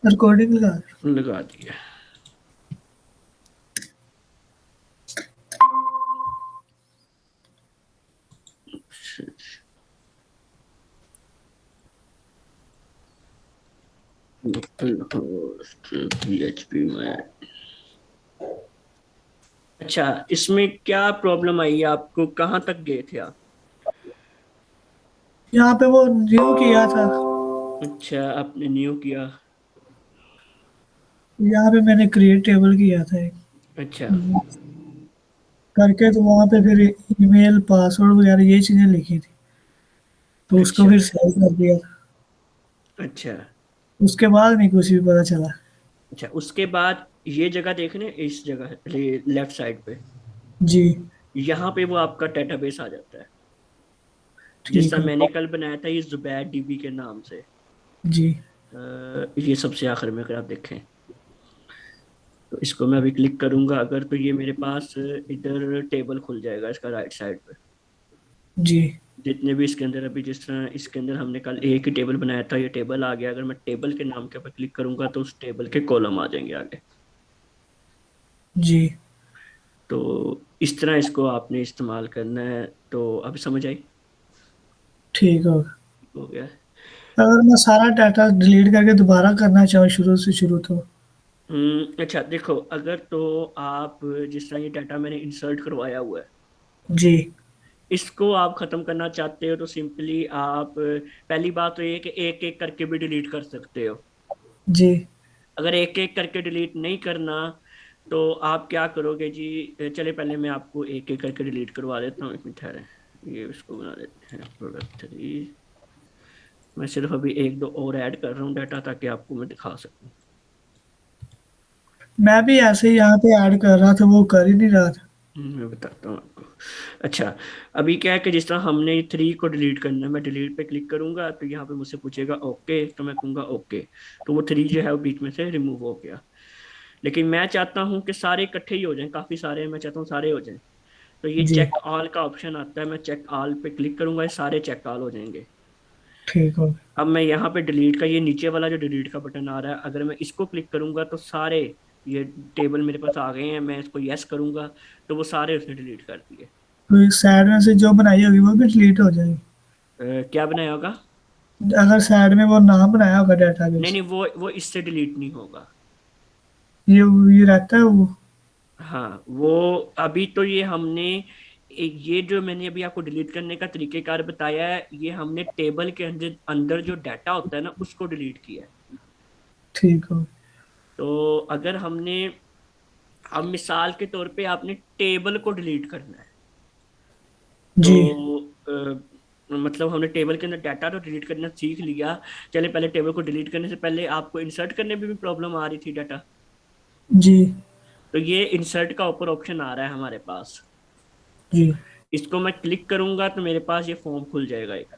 Recording लगा दिया। PHP में। अच्छा, इसमें क्या प्रॉब्लम आई? आपको कहाँ तक गए थे आप? यहाँ पे वो न्यू किया था। अच्छा, आपने न्यू किया। यहाँ पे मैंने क्रिएट टेबल किया था एक अच्छा। करके, तो वहाँ पे फिर ईमेल पासवर्ड वगैरह ये चीजें लिखी थी, तो उसको अच्छा। फिर सेव कर दिया था। अच्छा। उसके बाद नहीं कुछ भी पता चला। अच्छा, उसके बाद ये जगह देखने, इस जगह लेफ्ट साइड पे, जी। यहाँ पे वो आपका डेटाबेस आ जाता है। जिस ठीक तरह है। मैंने कल बनाया था, ये जुबैर डीबी के नाम से। जी। ये सबसे आखिर में अगर आप देखें, तो इसको मैं अभी क्लिक करूंगा अगर, तो ये मेरे पास इधर टेबल खुल जाएगा इसका राइट साइड पे। जी। जितने भी इसके अंदर, अभी जिस तरह इसके अंदर हमने कल एक ही टेबल बनाया था, ये टेबल आ गया। अगर मैं टेबल के नाम के ऊपर क्लिक करूंगा तो उस टेबल के कॉलम आ जाएंगे आगे। जी। तो इस तरह इसको आपने इस्तेमाल करना है। तो अब समझ आई? ठीक है। हो गया। अगर मैं सारा डाटा डिलीट करके दोबारा करना चाहूँ शुरू से शुरू, तो? अच्छा देखो, अगर तो आप, जिस तरह ये डाटा मैंने इंसर्ट करवाया हुआ है, जी। इसको आप खत्म करना चाहते हो, तो सिंपली आप, पहली बात तो ये कि एक एक करके भी डिलीट कर सकते हो। जी। अगर एक एक करके डिलीट नहीं करना, तो आप क्या करोगे जी? चले पहले मैं आपको एक एक करके डिलीट करवा देता हूँ, एक मिनट ठहरें। ये इसको बना देते हैं प्रोडक्ट 3। मैं सिर्फ अभी एक दो और ऐड कर रहा हूँ डाटा, ताकि आपको मैं दिखा सकूँ। मैं भी ऐसे ही यहाँ पे ऐड कर रहा था, वो कर ही नहीं रहा था। मैं बताता हूँ आपको। अच्छा, अभी क्या है कि जिस तरह हमने 3 को डिलीट करना है, मैं डिलीट पे क्लिक करूंगा तो यहाँ पे मुझसे पूछेगा ओके, तो मैं कहूँगा ओके। तो वो 3 जो है वो बीच में से रिमूव हो गया। लेकिन मैं चाहता हूँ कि सारे इकट्ठे ही हो जाएं, काफी सारे हैं, मैं चाहता हूँ सारे हो जाएं। तो ये जी। चेक ऑल का ऑप्शन आता है, मैं चेक ऑल पे क्लिक करूंगा, ये सारे चेक ऑल हो जाएंगे। ठीक हो। अब मैं यहाँ पे डिलीट का, ये नीचे वाला जो डिलीट का बटन आ रहा है, अगर मैं इसको क्लिक करूंगा तो सारे ये टेबल मेरे पास आ गए हैं। मैं इसको यस करूंगा तो वो सारे उसने डिलीट कर दिए। तो इस साइड में से जो बनाई होगी वो भी डिलीट हो जाएगी? क्या बनाया होगा? अगर साइड में वो नाम बनाया होगा नहीं डेटाबेस, नहीं, वो इससे डिलीट नहीं होगा। ये ये रहता है वो? हाँ, वो अभी तो ये हमने, ये जो मैंने अभी आपको डिलीट करने का तरीकेकार बताया है, ये हमने टेबल के अंदर अंदर जो डाटा होता है ना, उसको डिलीट किया है। ठीक हो। तो अगर हमने, अब मिसाल के तौर पे आपने टेबल को डिलीट करना है, जी। तो मतलब हमने टेबल के अंदर डाटा तो डिलीट करना सीख लिया। चले पहले टेबल को डिलीट करने से पहले आपको इंसर्ट करने में भी प्रॉब्लम आ रही थी डाटा। जी। तो ये इंसर्ट का ऊपर ऑप्शन आ रहा है हमारे पास। जी। इसको मैं क्लिक करूंगा तो मेरे पास ये फॉर्म खुल जाएगा एक,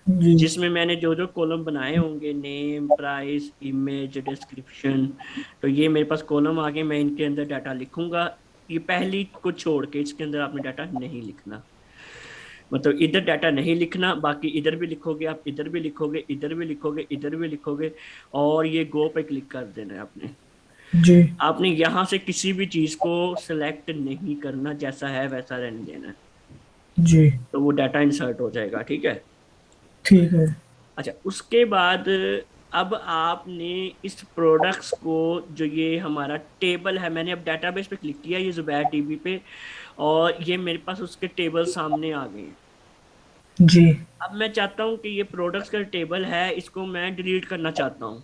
जी। जिसमें मैंने जो जो कॉलम बनाए होंगे, नेम, प्राइस, इमेज, डिस्क्रिप्शन। तो ये मेरे पास कॉलम आ गए, मैं इनके अंदर डाटा लिखूंगा। ये पहली को छोड़ के इसके अंदर आपने डाटा नहीं लिखना। मतलब इधर डाटा नहीं लिखना, बाकी इधर भी लिखोगे आप, इधर भी लिखोगे, इधर भी लिखोगे, इधर भी लिखोगे। और ये गो पे क्लिक कर देना है आपने। जी। आपने यहाँ से किसी भी चीज को सिलेक्ट नहीं करना, जैसा है वैसा रहने देना है। जी। तो वो डाटा इंसर्ट हो जाएगा, ठीक है। ठीक है। अच्छा, उसके बाद अब आपने इस प्रोडक्ट्स को, जो ये हमारा टेबल है, मैंने अब डेटाबेस पे क्लिक किया, ये जुबैर टीबी पे, और ये मेरे पास उसके टेबल सामने आ गए हैं। जी। अब मैं चाहता हूँ कि ये प्रोडक्ट्स का टेबल है, इसको मैं डिलीट करना चाहता हूँ।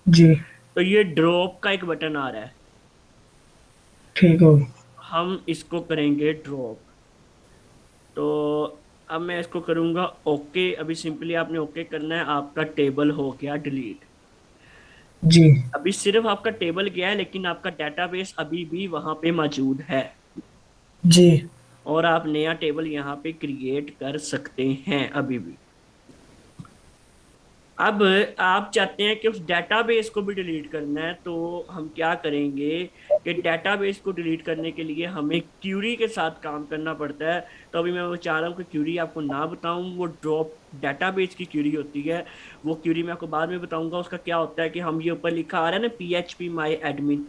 जी। तो ये ड्रॉप का एक बटन आ रहा है, ठीक हो। हम इसको करेंगे ड्रॉप। तो अब मैं इसको करूंगा ओके। अभी सिंपली आपने ओके करना है, आपका टेबल हो गया डिलीट। जी। अभी सिर्फ आपका टेबल गया है, लेकिन आपका डेटाबेस अभी भी वहां पे मौजूद है। जी। और आप नया टेबल यहाँ पे क्रिएट कर सकते हैं अभी भी। अब आप चाहते हैं कि उस डेटाबेस को भी डिलीट करना है, तो हम क्या करेंगे कि डेटाबेस को डिलीट करने के लिए हमें क्यूरी के साथ काम करना पड़ता है। तो अभी मैं वो चाह रहा हूँ कि क्यूरी आपको ना बताऊं, वो ड्रॉप डेटाबेस की क्यूरी होती है। वो क्यूरी मैं आपको बाद में बताऊंगा। उसका क्या होता है कि हम ये ऊपर लिखा आ रहा है ना, PHP माई एडमिन,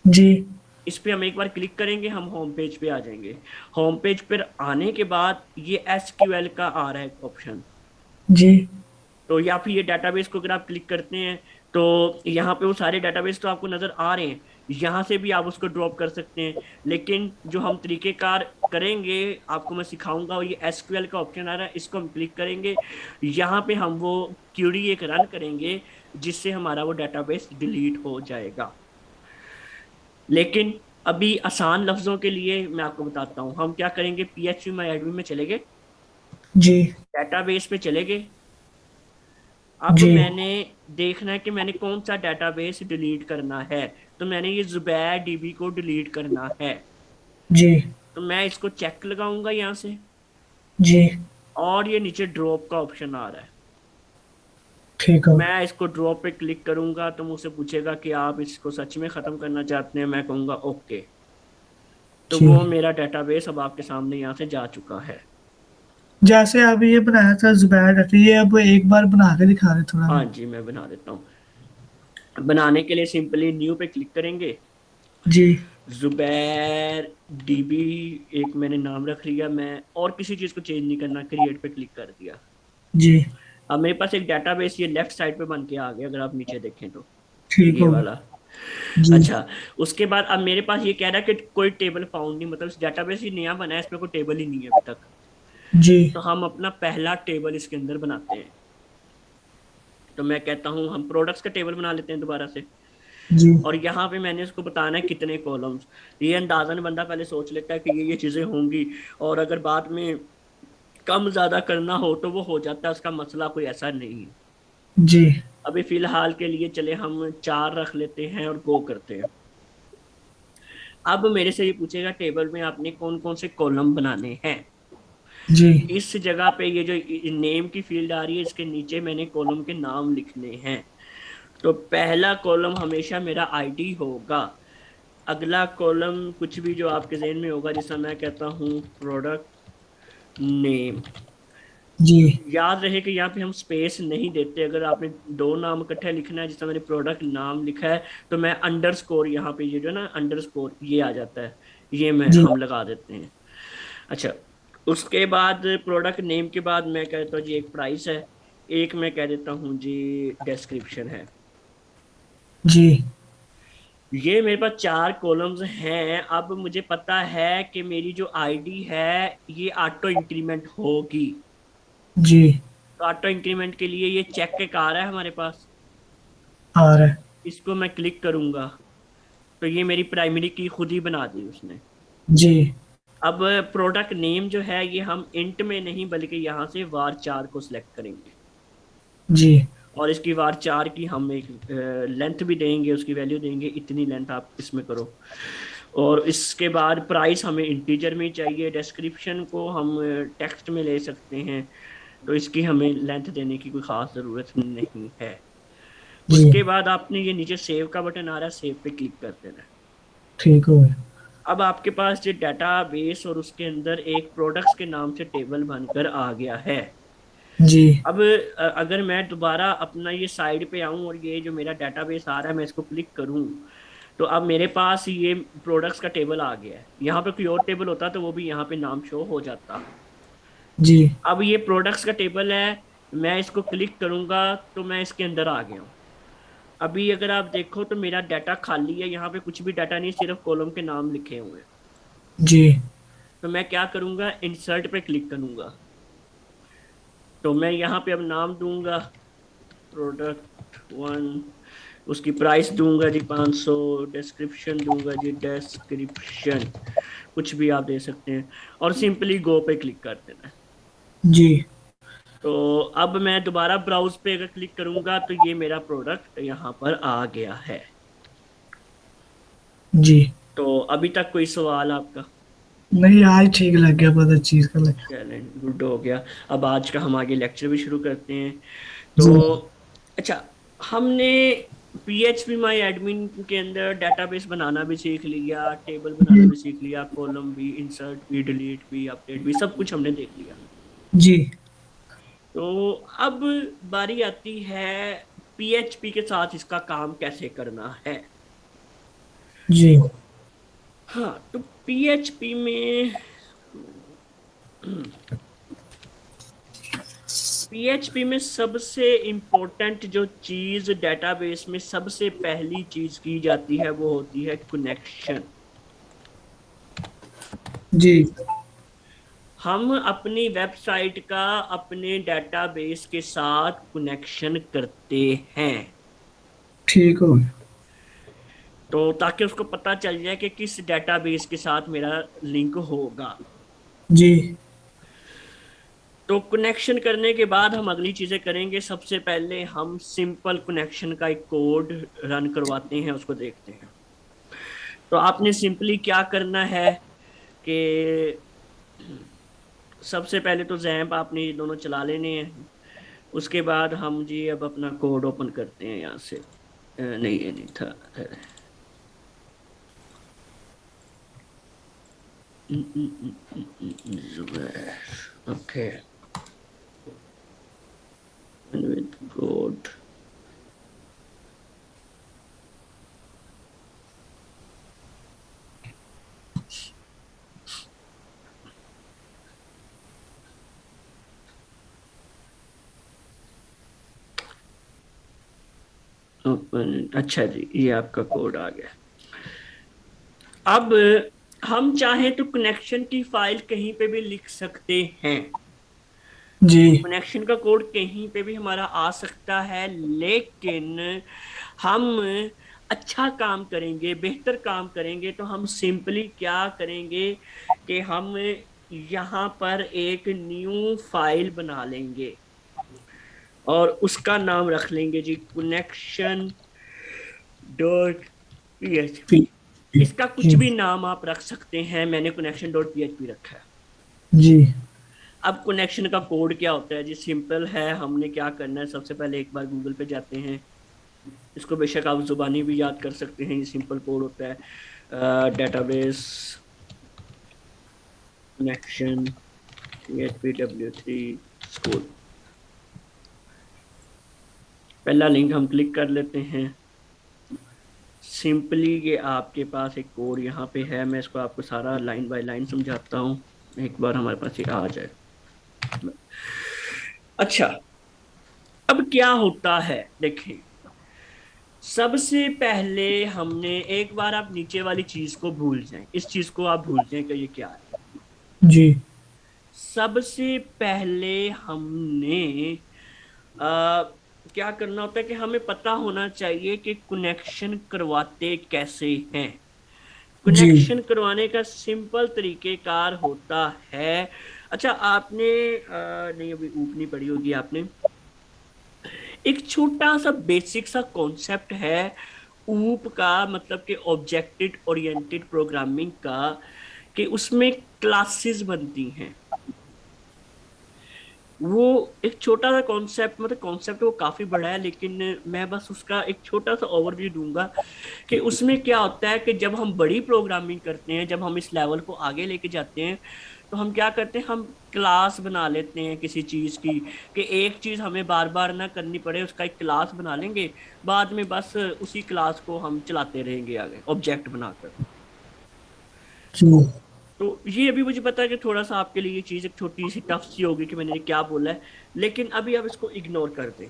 जी इस पे हम एक बार क्लिक करेंगे, हम होम पेज पे आ जाएंगे। होम पेज पर आने के बाद ये SQL का आ रहा है ऑप्शन। जी तो या फिर ये डेटाबेस को अगर आप क्लिक करते हैं तो यहाँ पे वो सारे डेटाबेस तो आपको नजर आ रहे हैं। यहाँ से भी आप उसको ड्रॉप कर सकते हैं, लेकिन जो हम तरीकेकार करेंगे आपको मैं सिखाऊंगा। और ये SQL का ऑप्शन आ रहा है, इसको हम क्लिक करेंगे। यहाँ पे हम वो क्यूरी एक रन करेंगे, जिससे हमारा वो डेटाबेस डिलीट हो जाएगा। लेकिन अभी आसान लफ्जों के लिए मैं आपको बताता हूँ, हम क्या करेंगे। PHP माई एडमिन में चले गए, जी डेटाबेस पे चले गए। अब जी मैंने देखना है कि मैंने कौन सा डेटाबेस डिलीट करना है। तो मैंने ये जुबैर DB को डिलीट करना है। जी तो मैं इसको चेक लगाऊंगा यहाँ से, जी और ये नीचे ड्रॉप का ऑप्शन आ रहा है। ठीक हो। मैं इसको ड्रॉप पे क्लिक करूंगा तो मुझसे पूछेगा कि आप इसको सच में खत्म करना चाहते हैं। मैं कहूंगा ओके। तो जी वो मेरा डेटाबेस अब आपके सामने यहाँ से जा चुका है। जैसे अभी ये बनाया था जुबैर डॉट, ये अब एक बार बना के दिखा रहे थोड़ा हाँ में। जी, मैं बना देता हूँ। बनाने के लिए सिंपली न्यू पे क्लिक करेंगे। जी जुबैर DB एक मैंने नाम रख लिया, मैं और किसी चीज को चेंज नहीं करना, क्रिएट पे क्लिक कर दिया। जी अब मेरे पास एक डेटाबेस ये लेफ्ट साइड पे बन के आ गया, अगर आप नीचे देखें तो, ठीक ये हो। वाला। जी अच्छा, उसके बाद अब मेरे पास ये कह रहा है कि कोई टेबल फाउंड नहीं, मतलब इस डेटाबेस ही नया बना है, इसमें कोई टेबल ही नहीं है अभी तक। जी तो हम अपना पहला टेबल इसके अंदर बनाते हैं। तो मैं कहता हूँ हम प्रोडक्ट्स का टेबल बना लेते हैं दोबारा से। जी और यहाँ पे मैंने इसको बताना है कितने कॉलम्स। ये अंदाजन बंदा पहले सोच लेता है कि ये चीजें होंगी, और अगर बाद में कम ज्यादा करना हो तो वो हो जाता है, उसका मसला कोई ऐसा नहीं है। जी अभी फिलहाल के लिए चले हम 4 रख लेते हैं और गो करते हैं। अब मेरे से ये पूछेगा टेबल में आपने कौन कौन से कॉलम बनाने हैं। जी इस जगह पे ये जो नेम की फील्ड आ रही है, इसके नीचे मैंने कॉलम के नाम लिखने हैं। तो पहला कॉलम हमेशा मेरा ID होगा। अगला कॉलम कुछ भी जो आपके जहन में होगा, जैसा मैं कहता हूँ प्रोडक्ट नेम। जी याद रहे कि यहाँ पे हम स्पेस नहीं देते। अगर आपने 2 नाम इकट्ठे लिखना है, जैसा मैंने प्रोडक्ट नाम लिखा है, तो मैं अंडरस्कोर, यहाँ पे ये जो ना अंडरस्कोर ये आ जाता है, ये मैं जी हम लगा देते हैं। अच्छा, उसके बाद प्रोडक्ट नेम के बाद मैं कहता हूँ जी एक प्राइस है, एक मैं कह देता हूँ जी डिस्क्रिप्शन है। जी ये मेरे पास 4 कॉलम्स हैं। अब मुझे पता है कि मेरी जो ID है ये ऑटो इंक्रीमेंट होगी। जी तो ऑटो इंक्रीमेंट के लिए ये चेक एक आ रहा है हमारे पास, आ रहा है। इसको मैं क्लिक करूंगा तो ये मेरी प्राइमरी की खुद ही बना दी उसने। जी अब प्रोडक्ट नेम जो है ये हम इंट में नहीं बल्कि यहाँ से var 4 को सिलेक्ट करेंगे, जी और इसकी var 4 की हम एक लेंथ भी देंगे, उसकी वैल्यू देंगे, इतनी लेंथ आप इसमें करो। और इसके बाद प्राइस हमें इंटीजर में ही चाहिए, डिस्क्रिप्शन को हम टेक्स्ट में ले सकते हैं, तो इसकी हमें लेंथ देने की कोई खास ज़रूरत नहीं है। जी उसके बाद आपने ये नीचे सेव का बटन आ रहा है, सेव पे क्लिक कर देना है। ठीक हो गया। अब आपके पास ये डाटा बेस और उसके अंदर एक प्रोडक्ट्स के नाम से टेबल बनकर आ गया है। जी अब अगर मैं दोबारा अपना ये साइड पे आऊं और ये जो मेरा डाटाबेस आ रहा है मैं इसको क्लिक करूं, तो अब मेरे पास ये प्रोडक्ट्स का टेबल आ गया है। यहाँ पे कोई और टेबल होता तो वो भी यहाँ पे नाम शो हो जाता। जी अब ये प्रोडक्ट्स का टेबल है, मैं इसको क्लिक करूंगा तो मैं इसके अंदर आ गया हूँ। अभी अगर आप देखो तो मेरा डाटा खाली है, यहाँ पे कुछ भी डाटा नहीं, सिर्फ कॉलम के नाम लिखे हुए हैं। जी तो मैं क्या करूंगा, इंसर्ट पे क्लिक करूंगा। तो मैं यहाँ पे अब नाम दूंगा प्रोडक्ट 1, उसकी प्राइस दूंगा जी 500, डिस्क्रिप्शन दूंगा जी डिस्क्रिप्शन, कुछ भी आप दे सकते हैं, और सिंपली गो पे क्लिक कर देना है। जी तो अब मैं दोबारा ब्राउज पे अगर क्लिक करूंगा तो ये मेरा प्रोडक्ट यहाँ पर आ गया है। जी तो अभी तक कोई सवाल आपका? नहीं, आज ठीक लग गया, बहुत अच्छी चीज का लगा। चैलेंज गुड हो गया। अब आज का हम आगे लेक्चर भी शुरू करते हैं। जी तो अच्छा, हमने PHP माई एडमिन के अंदर डेटाबेस बनाना भी सीख लिया, टेबल बनाना जी। भी सीख लिया, कॉलम भी, इंसर्ट भी, डिलीट भी, अपडेट भी, सब कुछ हमने देख लिया। जी। तो अब बारी आती है PHP के साथ इसका काम कैसे करना है। जी। हाँ, तो PHP में PHP में सबसे इम्पोर्टेंट जो चीज डेटाबेस में सबसे पहली चीज की जाती है वो होती है कनेक्शन। जी। हम अपनी वेबसाइट का अपने डेटाबेस के साथ कनेक्शन करते हैं, ठीक हो। तो ताकि उसको पता चल जाए कि किस डेटाबेस के साथ मेरा लिंक होगा। जी। तो कनेक्शन करने के बाद हम अगली चीजें करेंगे। सबसे पहले हम सिंपल कनेक्शन का एक कोड रन करवाते हैं, उसको देखते हैं। तो आपने सिंपली क्या करना है कि सबसे पहले तो जैम्प आपने ये दोनों चला लेने हैं। उसके बाद हम जी अब अपना कोड ओपन करते हैं यहाँ से। नहीं, ये नहीं था। Okay, with code. ओपन, अच्छा जी, ये आपका कोड आ गया। अब हम चाहें तो कनेक्शन की फाइल कहीं पे भी लिख सकते हैं। जी। कनेक्शन का कोड कहीं पे भी हमारा आ सकता है, लेकिन हम अच्छा काम करेंगे, बेहतर काम करेंगे तो हम सिंपली क्या करेंगे कि हम यहाँ पर एक न्यू फाइल बना लेंगे और उसका नाम रख लेंगे G connection dot P. PHP। इसका कुछ जी। भी नाम आप रख सकते हैं, मैंने कनेक्शन डॉट PHP रखा है। जी। अब कनेक्शन का कोड क्या होता है जी, सिंपल है। हमने क्या करना है, सबसे पहले एक बार गूगल पे जाते हैं। इसको बेशक आप जुबानी भी याद कर सकते हैं, ये सिंपल कोड होता है। Database connection PHP w3 school. पहला लिंक हम क्लिक कर लेते हैं। सिंपली ये आपके पास एक कोड यहाँ पे है, मैं इसको आपको सारा लाइन बाय लाइन समझाता हूँ, एक बार हमारे पास ये आ जाए। अच्छा, अब क्या होता है देखिए। सबसे पहले हमने, एक बार आप नीचे वाली चीज को भूल जाएं, इस चीज को आप भूल जाएं कि ये क्या है। जी। सबसे पहले हमने आ, क्या करना होता है कि हमें पता होना चाहिए कि कनेक्शन करवाते कैसे हैं। जी। कनेक्शन करवाने का सिंपल तरीकेकार होता है। अच्छा, आपने नहीं, अभी ऊपनी पड़ी होगी आपने। एक छोटा सा बेसिक सा कॉन्सेप्ट है ऊप का, मतलब कि ऑब्जेक्टिव ओरिएंटेड प्रोग्रामिंग का, कि उसमें क्लासेस बनती हैं। वो एक छोटा सा कॉन्सेप्ट, मतलब कॉन्सेप्ट वो काफी बड़ा है, लेकिन मैं बस उसका एक छोटा सा ओवरव्यू दूंगा कि उसमें क्या होता है कि जब हम बड़ी प्रोग्रामिंग करते हैं, जब हम इस लेवल को आगे लेके जाते हैं, तो हम क्या करते हैं, हम क्लास बना लेते हैं किसी चीज की, कि एक चीज हमें बार बार ना करनी पड़े, उसका एक क्लास बना लेंगे। बाद में बस उसी क्लास को हम चलाते रहेंगे आगे ऑब्जेक्ट बनाकर। जी। तो ये अभी मुझे पता है कि थोड़ा सा आपके लिए ये चीज एक छोटी सी टफ सी होगी कि मैंने क्या बोला है, लेकिन अभी आप इसको इग्नोर कर दें।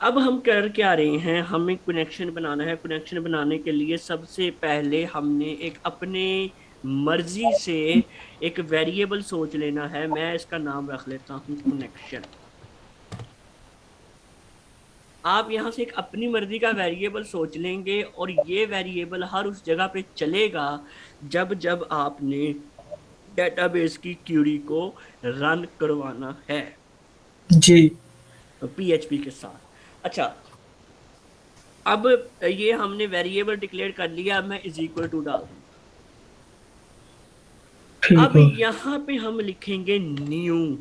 अब हम कर क्या रहे हैं, हमें कनेक्शन बनाना है। कनेक्शन बनाने के लिए सबसे पहले हमने एक अपने मर्जी से एक वेरिएबल सोच लेना है। मैं इसका नाम रख लेता हूँ कनेक्शन। आप यहां से एक अपनी मर्जी का वेरिएबल सोच लेंगे और ये वेरिएबल हर उस जगह पे चलेगा जब जब आपने डेटाबेस की क्यूरी को रन करवाना है जी। PHP के साथ। अच्छा, अब ये हमने वेरिएबल डिक्लेयर कर लिया, अब मैं इज इक्वल टू डाल दूंगा। ठीक अब हो। यहां पे हम लिखेंगे न्यू।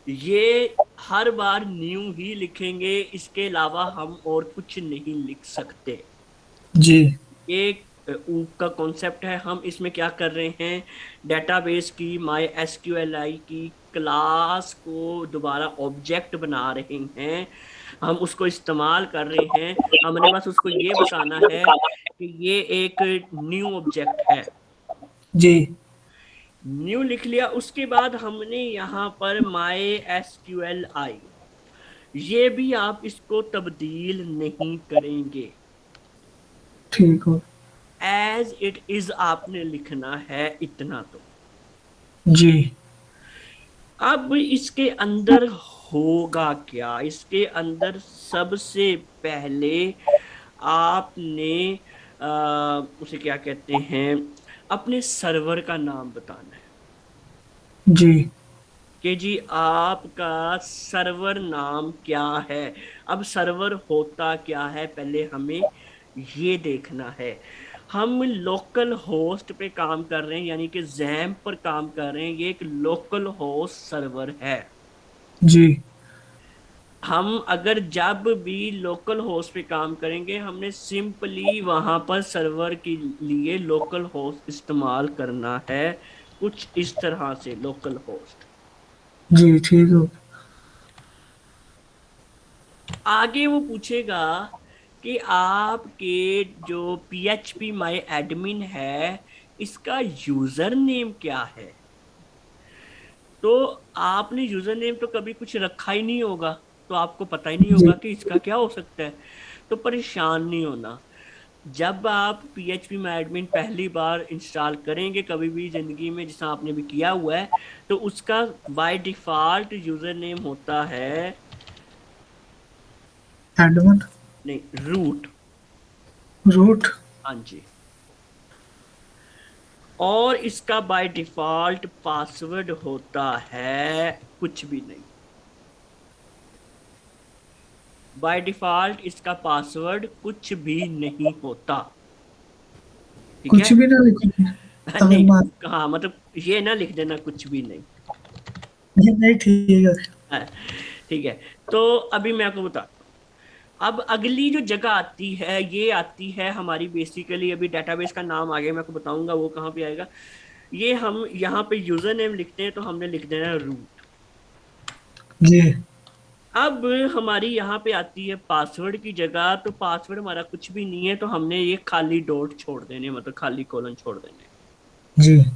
ये हर बार न्यू ही लिखेंगे, इसके अलावा हम और कुछ नहीं लिख सकते। जी एक ऊप का कॉन्सेप्ट है। हम इसमें क्या कर रहे हैं, डेटाबेस की माई एसक्यूएलआई की क्लास को दोबारा ऑब्जेक्ट बना रहे हैं, हम उसको इस्तेमाल कर रहे हैं। हमने बस उसको ये बताना है कि ये एक न्यू ऑब्जेक्ट है। जी न्यू लिख लिया, उसके बाद हमने यहाँ पर माई एसक्यूएल आई, ये भी आप इसको तब्दील नहीं करेंगे, ठीक हो। एज इट इज आपने लिखना है, इतना तो। जी अब इसके अंदर होगा क्या, इसके अंदर सबसे पहले आपने उसे क्या कहते हैं, अपने सर्वर का नाम बताना है जी कि जी आपका सर्वर नाम क्या है। अब सर्वर होता क्या है पहले हमें ये देखना है। हम लोकल होस्ट पे काम कर रहे हैं, यानी कि जैम्प पर काम कर रहे हैं, ये एक लोकल होस्ट सर्वर है। जी हम अगर जब भी लोकल होस्ट पे काम करेंगे, हमने सिंपली वहां पर सर्वर के लिए लोकल होस्ट इस्तेमाल करना है, कुछ इस तरह से लोकल होस्ट। जी ठीक हो। आगे वो पूछेगा कि आपके जो PHP माई एडमिन है, इसका यूजर नेम क्या है। तो आपने यूजर नेम तो कभी कुछ रखा ही नहीं होगा, तो आपको पता ही नहीं जी होगा कि इसका क्या हो सकता है। तो परेशान नहीं होना। जब आप PHP माई एडमिन पहली बार इंस्टॉल करेंगे कभी भी जिंदगी में, जिसका आपने भी किया हुआ है, तो उसका बाय डिफॉल्ट यूजर नेम होता है, एडमन। नहीं, रूट। रूट। हाँ जी। और इसका बाय डिफॉल्ट पासवर्ड होता है कुछ भी नहीं। बाय डिफॉल्ट इसका पासवर्ड कुछ भी नहीं होता। ठीक है। कुछ भी ना लिखोगे? अगर नहीं, मान। हाँ मतलब ये ना लिख देना कुछ भी नहीं। ये नहीं, ठीक है। हाँ, ठीक है। तो अभी मैं आपको बताता हूँ। अब अगली जो जगह आती है, ये आती है हमारी बेसिकली, अभी डेटाबेस का नाम आ गया, मैं आपको बताऊंगा वो कहाँ पे आएगा। ये हम यहाँ पे यूजर नेम लिखते हैं, तो हमने लिख देना है रूट। जी अब हमारी यहाँ पे आती है पासवर्ड की जगह, तो पासवर्ड हमारा कुछ भी नहीं है, तो हमने ये खाली डॉट छोड़ देने, मतलब खाली कॉलन छोड़ देने। जी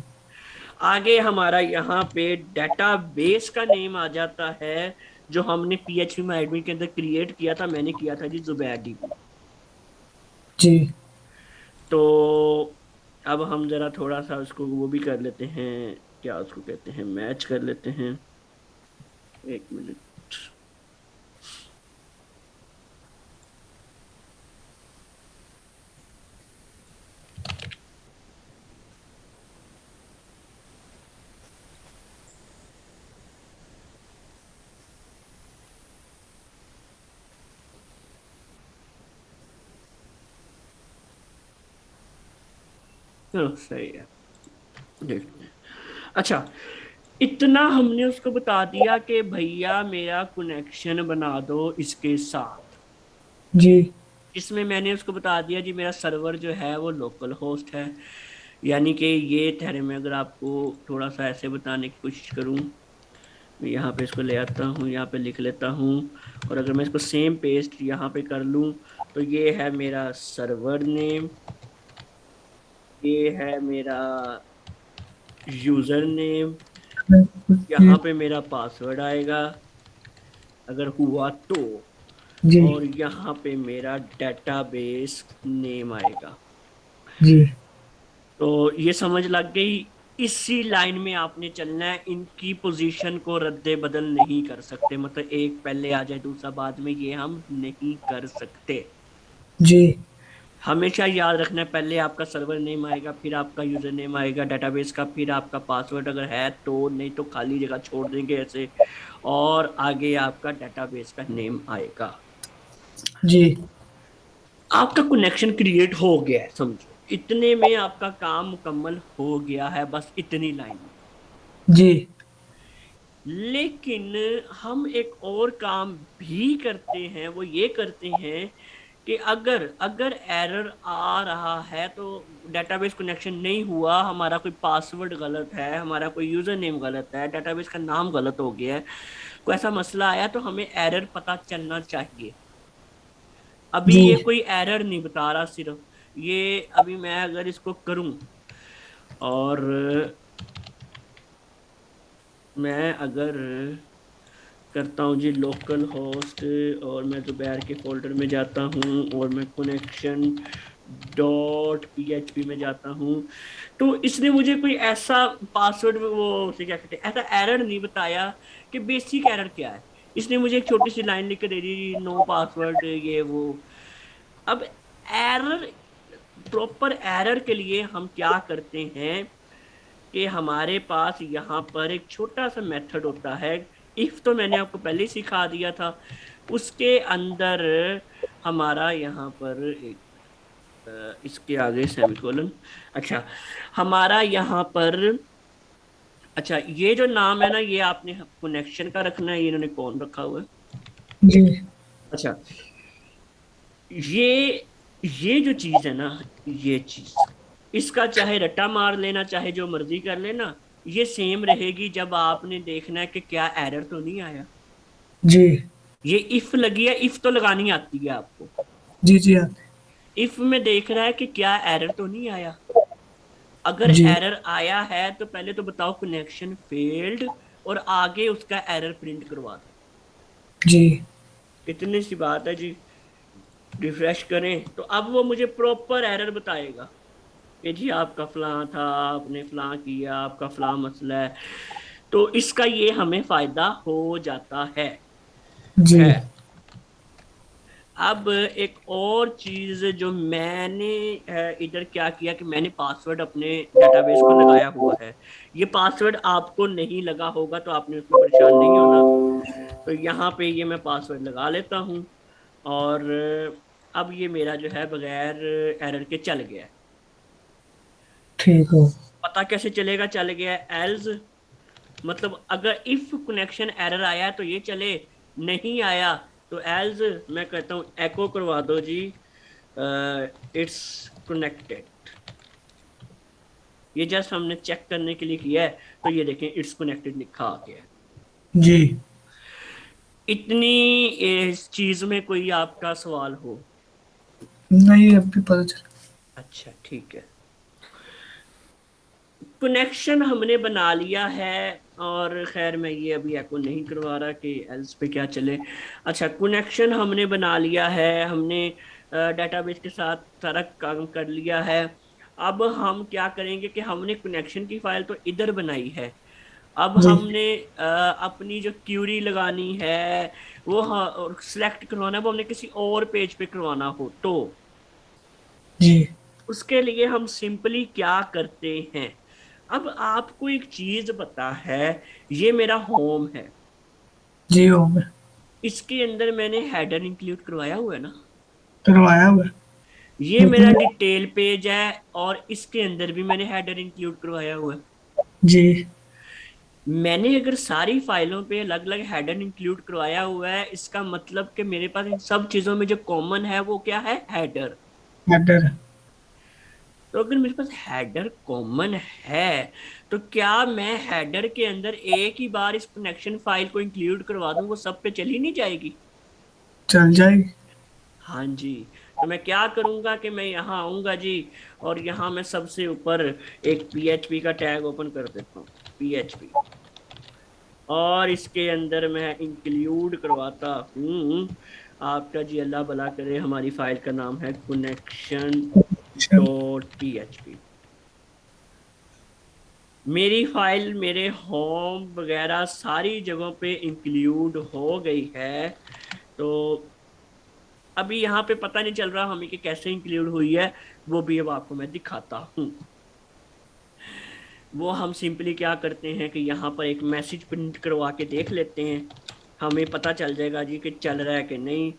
आगे हमारा यहाँ पे डेटाबेस का नेम आ जाता है, जो हमने PHP में एडमिन के अंदर क्रिएट किया था, मैंने किया था जी ZubairDB। जी तो अब हम जरा थोड़ा सा उसको वो भी कर लेते हैं, क्या उसको कहते हैं, मैच कर लेते हैं। एक मिनट। चलो सही है, देखते हैं। अच्छा, इतना हमने उसको बता दिया कि भैया मेरा कनेक्शन बना दो इसके साथ। जी इसमें मैंने उसको बता दिया जी मेरा सर्वर जो है वो लोकल होस्ट है, यानी कि ये ठहरे, मैं अगर आपको थोड़ा सा ऐसे बताने की कोशिश करूं, मैं यहाँ पे इसको ले आता हूँ, यहाँ पे लिख लेता हूँ, और अगर मैं इसको सेम पेस्ट यहाँ पे कर लूँ, तो ये है मेरा सर्वर नेम, ये है मेरा यूजर नेम, जी यहाँ पे मेरा पासवर्ड आएगा अगर हुआ तो, जी और यहाँ पे मेरा डेटाबेस नेम आएगा। जी तो ये समझ लग गई। इसी लाइन में आपने चलना है, इनकी पोजीशन को रद्दे बदल नहीं कर सकते, मतलब एक पहले आ जाए दूसरा बाद में, ये हम नहीं कर सकते। जी हमेशा याद रखना है, पहले आपका सर्वर नेम आएगा, फिर आपका यूजर नेम आएगा डेटाबेस का, फिर आपका पासवर्ड अगर है तो, नहीं तो खाली जगह छोड़ देंगे ऐसे, और आगे आपका डेटाबेस का नेम आएगा। जी आपका कनेक्शन क्रिएट हो गया है, समझो इतने में आपका काम मुकम्मल हो गया है, बस इतनी लाइन में। जी लेकिन हम एक और काम भी करते हैं, वो ये करते हैं कि अगर अगर एरर आ रहा है तो डेटाबेस कनेक्शन नहीं हुआ, हमारा कोई पासवर्ड गलत है, हमारा कोई यूजर नेम गलत है, डेटाबेस का नाम गलत हो गया है, कोई ऐसा मसला आया तो हमें एरर पता चलना चाहिए। अभी जी ये कोई एरर नहीं बता रहा, सिर्फ ये अभी मैं अगर इसको करूं और मैं अगर करता हूँ जी लोकल होस्ट, और मैं जुबैर के फोल्डर में जाता हूँ और मैं कनेक्शन डॉट पीएचपी में जाता हूँ, तो इसने मुझे कोई ऐसा पासवर्ड, वो उसे क्या कहते हैं, ऐसा एरर नहीं बताया कि बेसिक एरर क्या है। इसने मुझे एक छोटी सी लाइन लिख के दे दी, नो पासवर्ड ये वो। अब एरर, प्रॉपर एरर के लिए हम क्या करते हैं कि हमारे पास यहाँ पर एक छोटा सा मेथड होता है। इफ तो मैंने आपको पहले ही सिखा दिया था। उसके अंदर हमारा यहाँ पर एक इसके आगे सेमीकोलन। अच्छा, हमारा यहाँ पर, अच्छा ये जो नाम है ना, ये आपने कनेक्शन का रखना है, ये इन्होंने कौन रखा हुआ है। जी अच्छा, ये जो चीज है ना, ये चीज, इसका चाहे रट्टा मार लेना, चाहे जो मर्जी कर लेना, ये सेम रहेगी जब आपने देखना है कि क्या एरर तो नहीं आया। जी ये इफ लगी है, इफ तो लगानी आती है आपको। जी जी आते इफ में देख रहा है कि क्या एरर तो नहीं आया। अगर जी एरर आया है तो पहले तो बताओ कनेक्शन फेल्ड, और आगे उसका एरर प्रिंट करवा दो। जी इतनी सी बात है जी। रिफ्रेश करें तो अब वो मुझे प्रॉपर एरर बताएगा कि जी आपका फलां था, आपने फलां किया, आपका फलां मसला है। तो इसका ये हमें फायदा हो जाता है। जी खैर, अब एक और चीज जो मैंने इधर क्या किया कि मैंने पासवर्ड अपने डेटाबेस को लगाया हुआ है। ये पासवर्ड आपको नहीं लगा होगा तो आपने उसमें परेशान नहीं होना। तो यहाँ पे ये मैं पासवर्ड लगा लेता हूँ, और अब ये मेरा जो है बगैर एरर के चल गया है। ठीक हो। पता कैसे चलेगा चल गया है? एल्स, मतलब अगर इफ कनेक्शन एरर आया तो ये चले, नहीं आया तो एल्स मैं कहता हूँ एको करवा दो जी, इट्स कनेक्टेड। ये जस्ट हमने चेक करने के लिए किया है, तो ये देखें इट्स कनेक्टेड लिखा आ गया है। जी इतनी इस चीज में कोई आपका सवाल हो? नहीं, अब भी पता चला। अच्छा ठीक है। कनेक्शन हमने बना लिया है, और खैर मैं ये अभी एको नहीं करवा रहा कि एल्स पे क्या चले। अच्छा, कनेक्शन हमने बना लिया है, हमने डेटाबेस के साथ सारा काम कर लिया है। अब हम क्या करेंगे कि हमने कनेक्शन की फाइल तो इधर बनाई है। अब जी हमने अपनी जो क्यूरी लगानी है, वो सिलेक्ट करवाना है, वो हमने किसी और पेज पे करवाना हो तो जी उसके लिए हम सिंपली क्या करते हैं। अब आपको एक चीज पता है, ये मेरा होम है। जी हो गया। इसके अंदर मैंने हेडर इंक्लूड करवाया हुआ है ना। करवाया हुआ है। ये मेरा लेकिन डिटेल पेज है, और इसके अंदर भी मैंने हेडर इंक्लूड करवाया हुआ है। जी मैंने अगर सारी फाइलों पे अलग अलग हेडर इंक्लूड करवाया हुआ है, इसका मतलब कि मेरे पास इन सब चीजों में जो कॉमन है वो क्या है? हेडर। मैटर। तो अगर मेरे पास हेडर कॉमन है, तो क्या मैं हेडर के अंदर एक ही बार इस कनेक्शन फाइल को इंक्लूड करवा दूं, वो सब पे चली नहीं जाएगी? चल जाएगी। हाँ जी। तो मैं क्या करूंगा कि मैं यहाँ आऊंगा जी, और यहाँ मैं सबसे ऊपर एक पीएचपी का टैग ओपन कर देता हूँ, पीएचपी, और इसके अंदर मैं इंक्लूड करवाता हूँ, आपका जी अल्लाह भला करे, हमारी फाइल का नाम है कनेक्शन अच्छा। Dot PHP. मेरी फाइल मेरे होम वगैरह सारी जगहों पे इंक्लूड हो गई है। तो अभी यहाँ पे पता नहीं चल रहा हमें कि कैसे इंक्लूड हुई है, वो भी अब आपको मैं दिखाता हूँ। वो हम सिंपली क्या करते हैं कि यहाँ पर एक मैसेज प्रिंट करवा के देख लेते हैं, हमें पता चल जाएगा जी कि चल रहा है कि नहीं।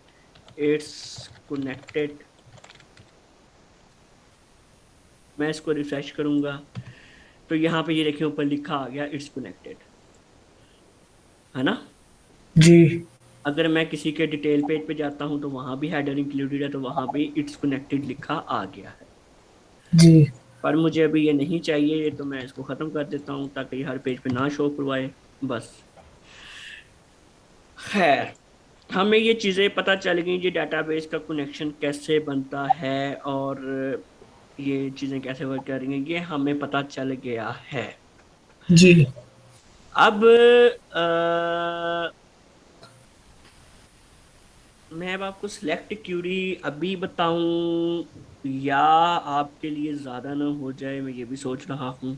It's connected. मैं इसको रिफ्रेश करूंगा तो यहाँ पे ये देखिए ऊपर लिखा आ गया इट्स कनेक्टेड। है ना। जी। अगर मैं किसी के डिटेल पेज पे जाता हूँ तो वहां भी हेडर इंक्लूडेड है, तो वहां भी इट्स कनेक्टेड लिखा आ गया है। जी। पर मुझे अभी ये नहीं चाहिए, तो मैं इसको खत्म कर देता हूँ ताकि ये हर पेज पे ना शो करवाए। बस। खैर, हमें ये चीज़ें पता चल गई जी, डेटाबेस का कनेक्शन कैसे बनता है और ये चीज़ें कैसे वर्क कर रही हैं, ये हमें पता चल गया है। जी। अब मैं अब आपको सिलेक्ट क्यूरी अभी बताऊं या आपके लिए ज़्यादा ना हो जाए, मैं ये भी सोच रहा हूँ।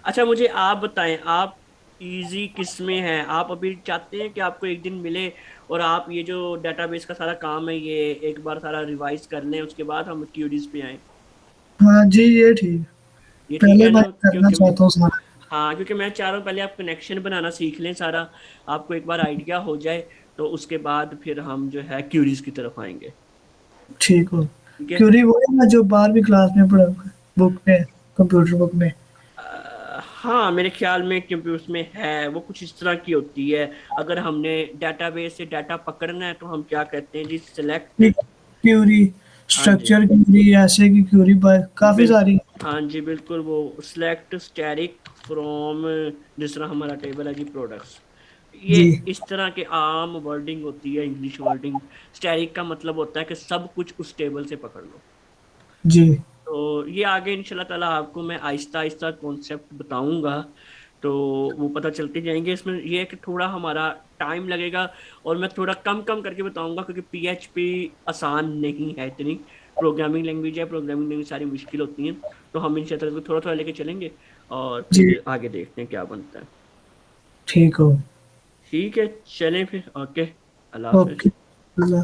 अच्छा, मुझे आप बताएं, आप इजी किस में हैं? आप अभी चाहते हैं कि आपको एक दिन मिले और आप ये जो डेटाबेस का सारा काम है ये एक बार सारा रिवाइज कर लें, उसके बाद हम क्यूरीज पे आए? हाँ जी, ये ठीक। ये ठीक पहले है मैं ना? करना क्योंकि मैं, चाहता हूँ सारा। हाँ, क्योंकि मैं चाह रहा हूँ पहले आप कनेक्शन बनाना सीख लें सारा, आपको एक बार आइडिया हो जाए, तो उसके बाद फिर हम जो है क्यूरीज की तरफ आएंगे। ठीक हो। ठीक है। क्यूरी वो है ना जो 12वीं क्लास में पढ़ा हुआ है, बुक में, कंप्यूटर बुक में। हाँ, मेरे ख्याल में कंप्यूटर में है, वो कुछ इस तरह की होती है। अगर हमने डेटाबेस से डाटा पकड़ना है तो हम क्या कहते हैं जी, सिलेक्ट। क्यूरी, हाँ जी, स्ट्रक्चर क्यूरी, ऐसे की क्यूरी काफी बिल सारी। हाँ जी, बिल्कुल, वो सिलेक्ट स्टैटिक फ्रॉम, जिस तरह हमारा टेबल है जी प्रोडक्ट्स, ये जी। इस तरह के आम वर्डिंग होती है, इंग्लिश वर्डिंग। स्टैटिक का मतलब होता है कि सब कुछ उस टेबल से पकड़ लो। जी। तो ये आगे इंशाल्लाह ताला आपको मैं आहिस्ता आहिस्ता कॉन्सेप्ट बताऊंगा, तो वो पता चलते जाएंगे। इसमें ये है कि थोड़ा हमारा टाइम लगेगा और मैं थोड़ा कम कम करके बताऊंगा, क्योंकि पीएचपी आसान नहीं है इतनी। प्रोग्रामिंग लैंग्वेज है, प्रोग्रामिंग लैंग्वेज सारी मुश्किल होती हैं। तो हम इंशाल्लाह थोड़ा थोड़ा लेके चलेंगे और जी। फिर आगे देखते हैं क्या बनता है। ठीक हो। ठीक है, चलें फिर। ओके, अल्लाह ओके। हाफिज। अल्लाह।